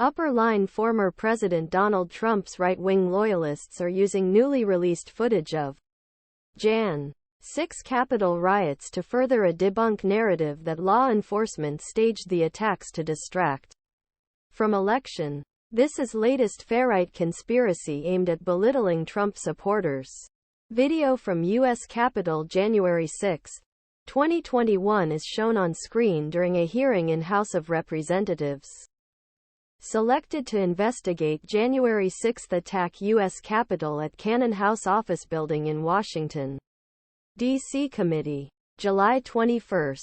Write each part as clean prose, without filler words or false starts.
Upper line: former President Donald Trump's right-wing loyalists are using newly released footage of Jan. 6 Capitol riots to further a debunk narrative that law enforcement staged the attacks to distract from election. This is latest far-right conspiracy aimed at belittling Trump supporters. Video from U.S. Capitol January 6, 2021 is shown on screen during a hearing in House of Representatives. Selected to investigate January 6 attack U.S. Capitol at Cannon House Office Building in Washington, D.C. Committee. July 21,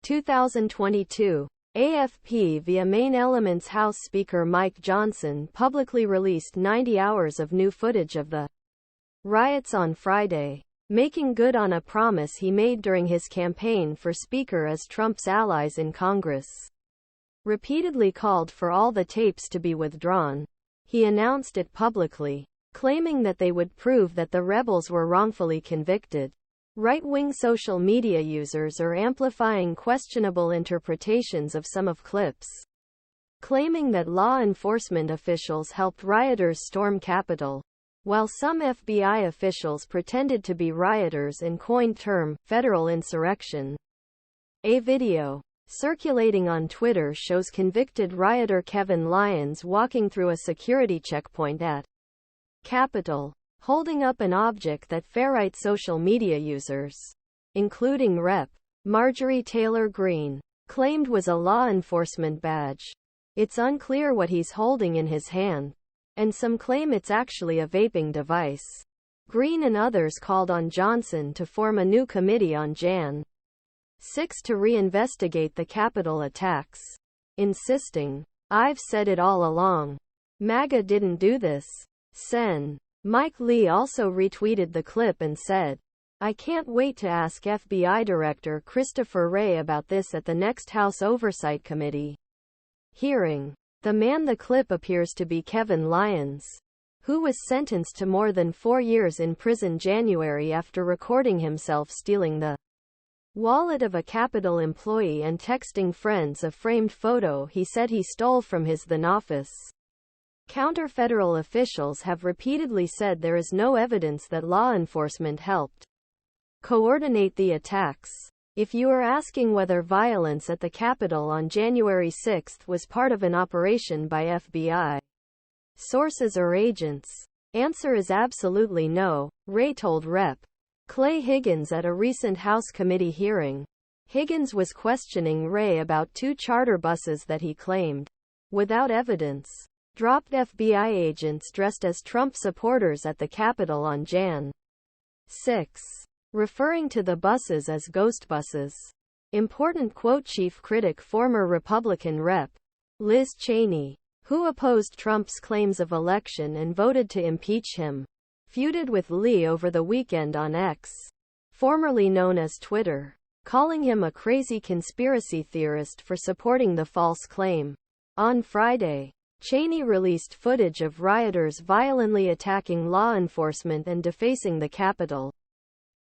2022. AFP via Main Elements. House Speaker Mike Johnson publicly released 90 hours of new footage of the riots on Friday, making good on a promise he made during his campaign for Speaker as Trump's allies in Congress repeatedly called for all the tapes to be withdrawn. He announced it publicly, claiming that they would prove that the rebels were wrongfully convicted. Right-wing social media users are amplifying questionable interpretations of some of clips, claiming that law enforcement officials helped rioters storm Capitol, while some FBI officials pretended to be rioters and coined term federal insurrection. A video circulating on Twitter shows convicted rioter Kevin Lyons walking through a security checkpoint at Capitol, holding up an object that far-right social media users, including Rep. Marjorie Taylor Greene, claimed was a law enforcement badge. It's unclear what he's holding in his hand, and some claim it's actually a vaping device. Greene and others called on Johnson to form a new committee on Jan. 6 to reinvestigate the Capitol attacks, insisting, "I've said it all along. MAGA didn't do this." Sen. Mike Lee also retweeted the clip and said, "I can't wait to ask FBI Director Christopher Wray about this at the next House Oversight Committee hearing." The man the clip appears to be Kevin Lyons, who was sentenced to more than 4 years in prison January after recording himself stealing the wallet of a Capitol employee and texting friends a framed photo he said he stole from his then office. Counter-federal officials have repeatedly said there is no evidence that law enforcement helped coordinate the attacks. If you are asking whether violence at the Capitol on January 6 was part of an operation by FBI sources or agents, answer is absolutely no, Wray told Rep. Clay Higgins at a recent House committee hearing. Higgins was questioning Wray about 2 charter buses that he claimed, without evidence, dropped FBI agents dressed as Trump supporters at the Capitol on Jan. 6, referring to the buses as ghost buses. Important quote. Chief critic former Republican Rep. Liz Cheney, who opposed Trump's claims of election and voted to impeach him, feuded with Lee over the weekend on X, formerly known as Twitter, calling him a crazy conspiracy theorist for supporting the false claim. On Friday, Cheney released footage of rioters violently attacking law enforcement and defacing the Capitol,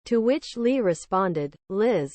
to which Lee responded, "Liz,